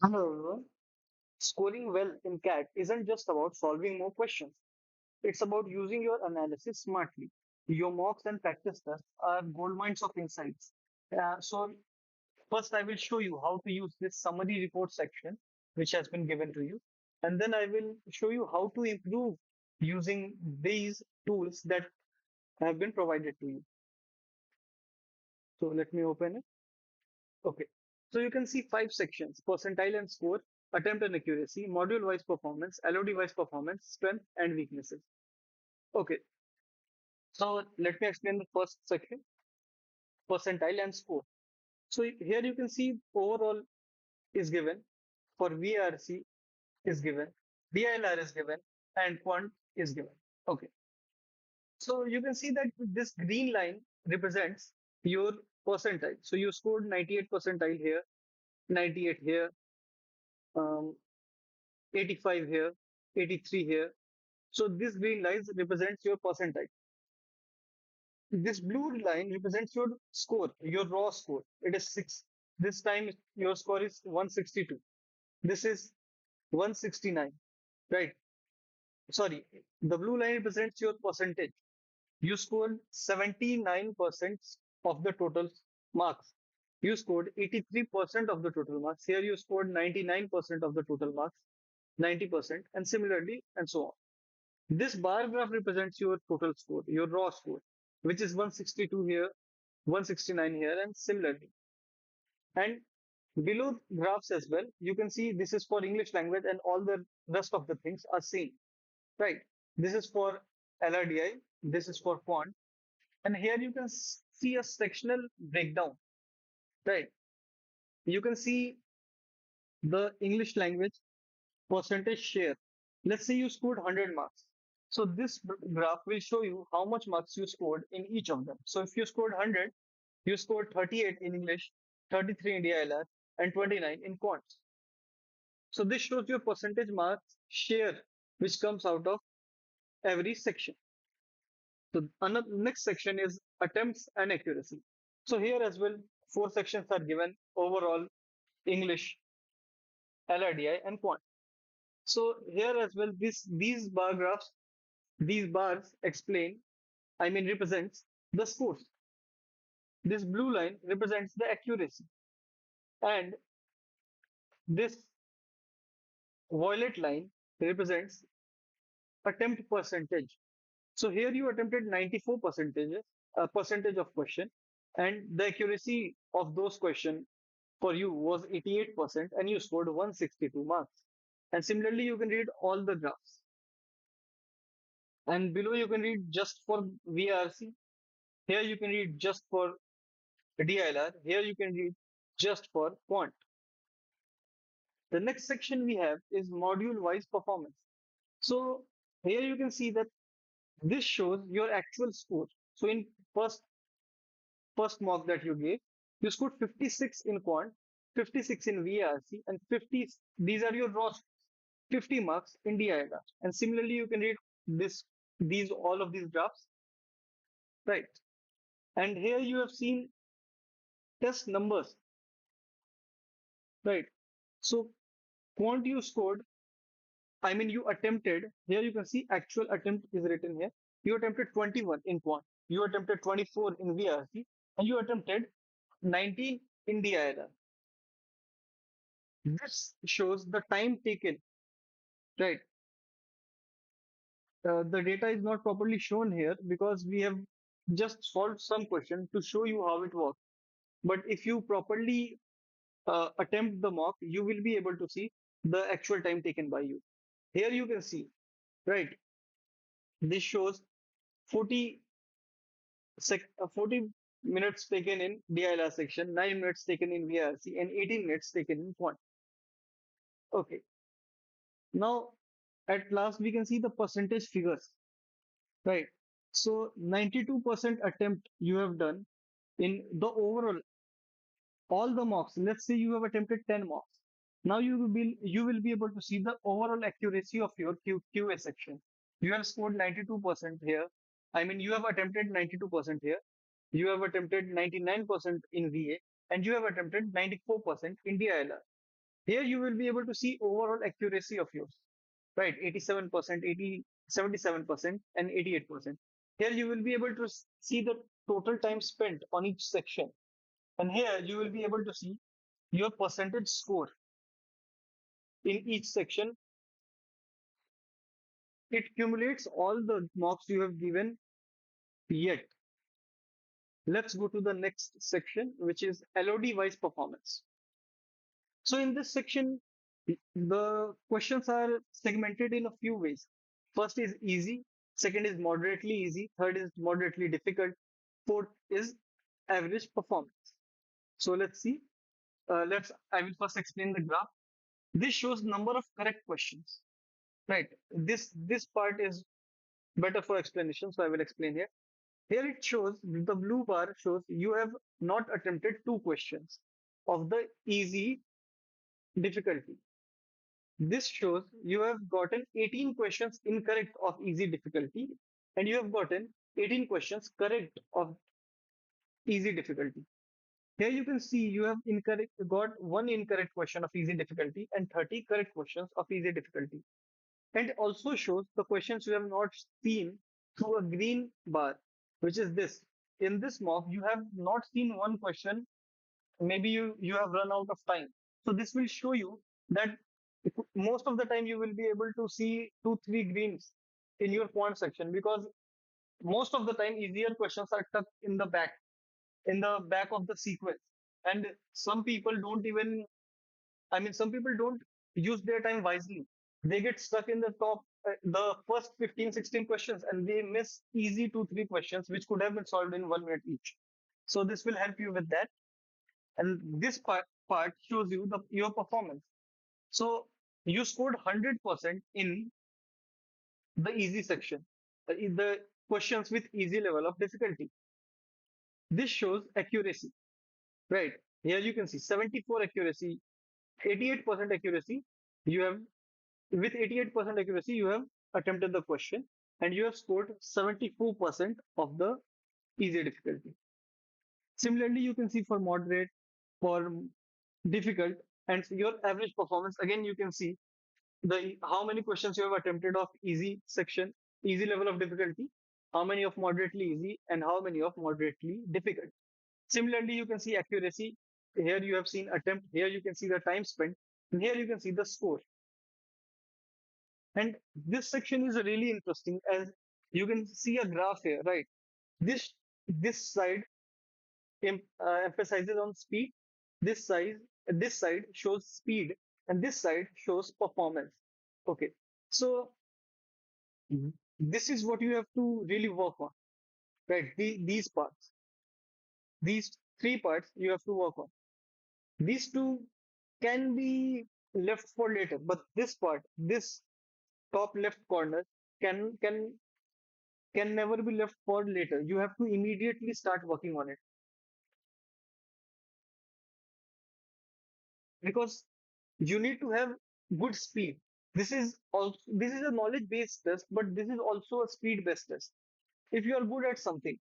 Hello, everyone. Scoring well in CAT isn't just about solving more questions. It's about using your analysis smartly. Your mocks and practice tests are gold mines of insights. So first I will show you how to use this summary report section, which has been given to you. And then I will show you how to improve using these tools that have been provided to you. So let me open it. Okay. So you can see five sections: percentile and score, attempt and accuracy, module wise performance, LOD wise performance, strength and weaknesses. Okay. So let me explain the first section: percentile and score. So here you can see overall is given, for VRC is given, DILR is given, and quant is given. Okay. So you can see that this green line represents your percentile. So you scored 98 percentile here, 98 here, um, 85 here, 83 here. So this green line represents your percentile. This blue line represents your score, your raw score. It is 6. This time your score is 162. This is 169, right? Sorry, the blue line represents your percentage. You scored 79% of the total marks. You scored 83% of the total marks. Here you scored 99% of the total marks, 90%, and similarly, and so on. This bar graph represents your total score, your raw score, which is 162 here, 169 here, and similarly. And below graphs as well, you can see this is for English language and all the rest of the things are same, right? This is for LRDI, this is for quant, and here you can see a sectional breakdown, right? You can see the English language percentage share. Let's say you scored 100 marks. So this graph will show you how much marks you scored in each of them. So if you scored 100, you scored 38 in English, 33 in DILR, and 29 in quants. So this shows your percentage marks share, which comes out of every section. So another next section is attempts and accuracy. So here as well, four sections are given: overall, English, LRDI, and quant. So here as well, these bar graphs, these bars explain, I mean represents the scores. This blue line represents the accuracy, and this violet line represents attempt percentage. So here you attempted 94 percentage of question, and the accuracy of those question for you was 88%, and you scored 162 marks. And similarly, you can read all the graphs. And below you can read just for VRC. Here you can read just for DILR. Here you can read just for quant. The next section we have is module wise performance. So here you can see that this shows your actual score. So in first first mock that you gave, you scored 56 in quant, 56 in VRC, and 50. These are your raw 50 marks in DILR. And similarly, you can read this these all of these graphs, right? And here you have seen test numbers, right? So quant you scored, I mean you attempted, here you can see actual attempt is written here. You attempted 21 in quant, you attempted 24 in VRC, and you attempted 19 in DILR. This shows the time taken, right? The data is not properly shown here because we have just solved some question to show you how it works. But if you properly attempt the mock, you will be able to see the actual time taken by you. Here you can see, right? This shows 40 40 minutes taken in DILR section, 9 minutes taken in VRC, and 18 minutes taken in quant. Okay. Now, at last, we can see the percentage figures, right? So 92% attempt you have done in the overall, all the mocks. Let's say you have attempted 10 mocks. Now you will be able to see the overall accuracy of your QA section. You have scored 92% here. I mean, you have attempted 92% here. You have attempted 99% in VA, and you have attempted 94% in DILR. Here you will be able to see overall accuracy of yours, right? 87%, 80, 77%, and 88%. Here you will be able to see the total time spent on each section. And here you will be able to see your percentage score in each section. It cumulates all the marks you have given yet. Let's go to the next section, which is LOD wise performance. So in this section, the questions are segmented in a few ways. First is easy, second is moderately easy, third is moderately difficult, fourth is average performance. So let's see. I will first explain the graph. This shows number of correct questions. Right. This part is better for explanation, so I will explain here. Here it shows the blue bar shows you have not attempted two questions of the easy difficulty. This shows you have gotten 18 questions incorrect of easy difficulty and you have gotten 18 questions correct of easy difficulty. Here you can see you have got one incorrect question of easy difficulty and 30 correct questions of easy difficulty. And it also shows the questions you have not seen through a green bar, which is this. In this mock, you have not seen one question. Maybe you have run out of time. So this will show you that most of the time you will be able to see two, three greens in your quant section because most of the time easier questions are tucked in the back of the sequence. And some people don't even, I mean, some people don't use their time wisely. They get stuck in the first 15, 16 questions and they miss easy two, three questions, which could have been solved in 1 minute each. So this will help you with that. And this part shows you your performance. So you scored 100% in the easy section, in the questions with easy level of difficulty. This shows accuracy, right? Here you can see 74 accuracy, 88% accuracy. You have With 88% accuracy, you have attempted the question and you have scored 74% of the easy difficulty. Similarly, you can see for moderate, for difficult, and your average performance. Again, you can see the how many questions you have attempted of easy section, easy level of difficulty, how many of moderately easy, and how many of moderately difficult. Similarly, you can see accuracy. Here you have seen attempt. Here you can see the time spent. And here you can see the score. And this section is really interesting as you can see a graph here, right? This side emphasizes on speed. This side shows speed, and this side shows performance. Okay, so this is what you have to really work on, right? These three parts you have to work on. These two can be left for later, but this part, this top left corner, can never be left for later. You have to immediately start working on it because you need to have good speed. This is a knowledge based test, but this is also a speed based test. If you are good at something,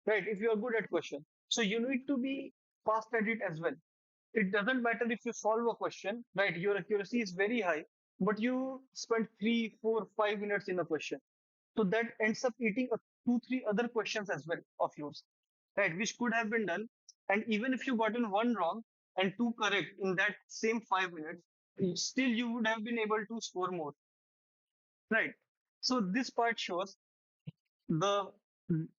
right? If you are good at question, so you need to be fast at it as well. It doesn't matter if you solve a question, right? Your accuracy is very high, but you spend 3, 4, 5 minutes in a question. So that ends up eating two, three other questions as well of yours, right? Which could have been done. And even if you gotten one wrong and two correct in that same 5 minutes, still you would have been able to score more, right? So the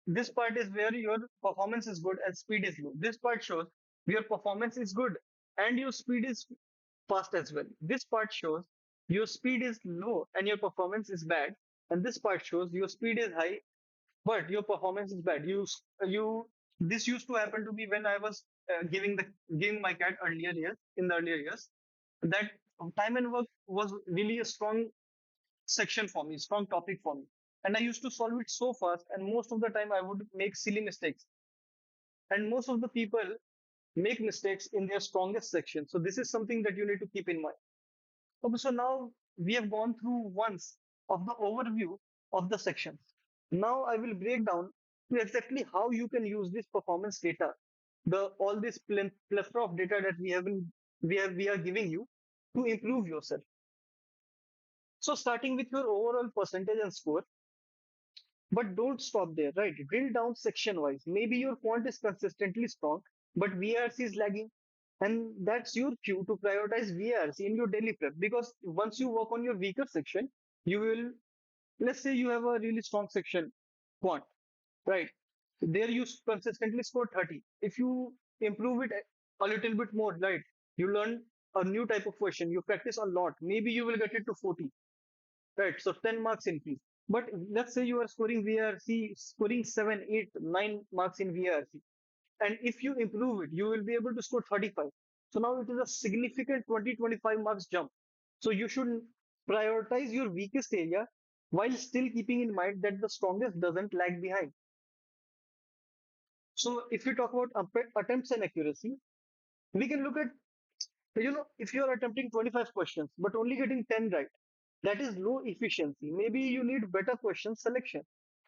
this part is where your performance is good and speed is low. This part shows your performance is good and your speed is fast as well. This part shows your speed is low and your performance is bad. And this part shows your speed is high but your performance is bad. You This used to happen to me when I was giving my cat earlier years. That time and work was really a strong section for me, strong topic for me, and I used to solve it so fast. And most of the time, I would make silly mistakes, and most of the people make mistakes in their strongest section. So this is something that you need to keep in mind. Okay, so now we have gone through once of the overview of the sections. Now I will break down to exactly how you can use this performance data, the all this plethora of data that we are giving you. to improve yourself. So starting with your overall percentage and score, but don't stop there, right? Drill down section wise. Maybe your quant is consistently strong, but VRC is lagging. And that's your cue to prioritize VRC in your daily prep, because once you work on your weaker section, you will, let's say you have a really strong section, quant, right? There you consistently score 30. If you improve it a little bit more, right? You learn a new type of question, you practice a lot, maybe you will get it to 40, right? So 10 marks increase. But let's say you are scoring VRC, scoring 7, 8, 9 marks in VRC. And if you improve it, you will be able to score 35. So now it is a significant 20, 25 marks jump. So you should prioritize your weakest area while still keeping in mind that the strongest doesn't lag behind. So if we talk about attempts and accuracy, we can look at, if you are attempting 25 questions but only getting 10 right, that is low efficiency. Maybe you need better question selection.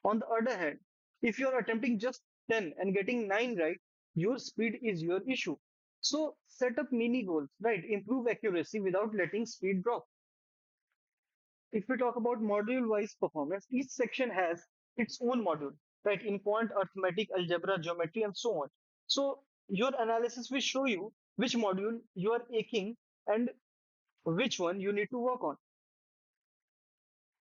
On the other hand, if you are attempting just 10 and getting 9 right, your speed is your issue. So set up mini goals, right? Improve accuracy without letting speed drop. If we talk about module wise performance, each section has its own module, right? In quant, arithmetic, algebra, geometry, and so on. So your analysis will show you which module you are aching and which one you need to work on,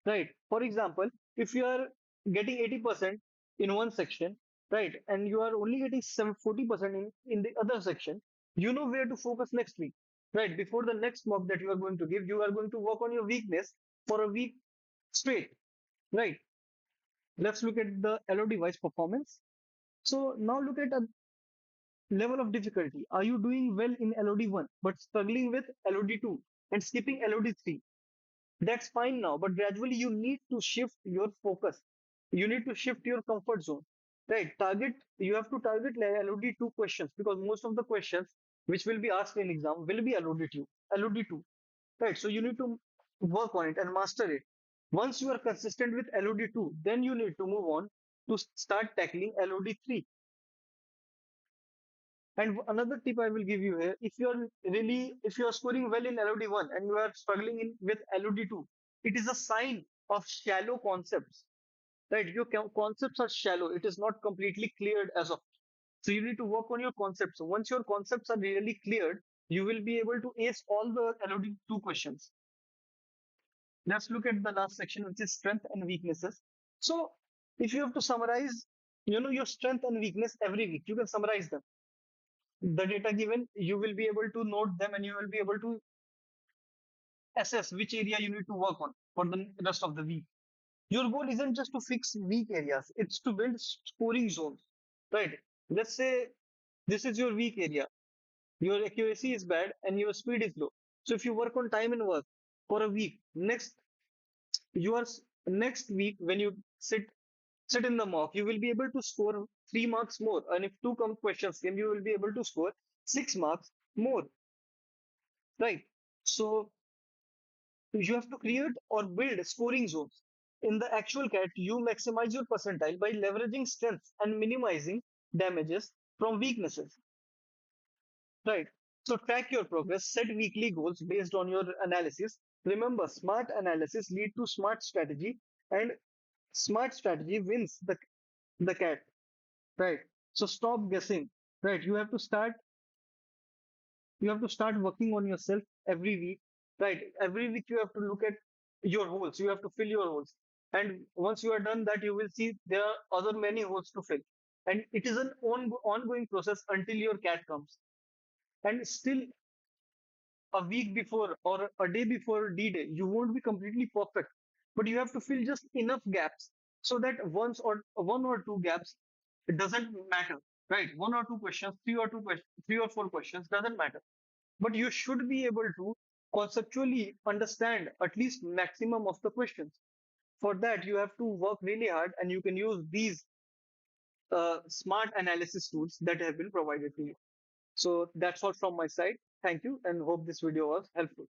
right? For example, if you are getting 80% in one section, right, and you are only getting 40% in the other section, you know where to focus next week, right? Before the next mock that you are going to give, you are going to work on your weakness for a week straight, right? Let's look at the LOD wise performance. So now look at a level of difficulty. Are you doing well in LOD 1 but struggling with LOD 2 and skipping LOD 3? That's fine now, but gradually you need to shift your focus. You need to shift your comfort zone, right? You have to target LOD 2 questions, because most of the questions which will be asked in exam will be LOD 2, right? So you need to work on it and master it. Once you are consistent with LOD 2, then you need to move on to start tackling LOD 3. And another tip I will give you here, if you are scoring well in LOD 1 and you are struggling with LOD 2, it is a sign of shallow concepts, right? Your concepts are shallow. It is not completely cleared as of. So you need to work on your concepts. So once your concepts are really cleared, you will be able to ace all the LOD 2 questions. Let's look at the last section, which is strength and weaknesses. So if you have to summarize, your strength and weakness every week, you can summarize them. The data given, you will be able to note them and you will be able to assess which area you need to work on for the rest of the week. Your goal isn't just to fix weak areas, it's to build scoring zones, right? Let's say this is your weak area. Your accuracy is bad and your speed is low. So if you work on time and work for a week, your next week when you sit in the mock, you will be able to score 3 marks more. And if two questions came, you will be able to score 6 marks more, right? So you have to create or build scoring zones. In the actual cat, you maximize your percentile by leveraging strengths and minimizing damages from weaknesses. Right. So track your progress, set weekly goals based on your analysis. Remember, smart analysis lead to smart strategy, and smart strategy wins the cat. Right. So stop guessing. Right. You have to start working on yourself every week, right? Every week you have to look at your holes, you have to fill your holes, and once you are done that, you will see there are other many holes to fill, and it is an ongoing process until your cat comes. And still, a week before or a day before D-Day, you won't be completely perfect, but you have to fill just enough gaps so that once or one or two gaps, it doesn't matter, right? One or two questions, three or four questions doesn't matter, but you should be able to conceptually understand at least maximum of the questions. For that, you have to work really hard, and you can use these smart analysis tools that have been provided to you. So that's all from my side. Thank you, and hope this video was helpful.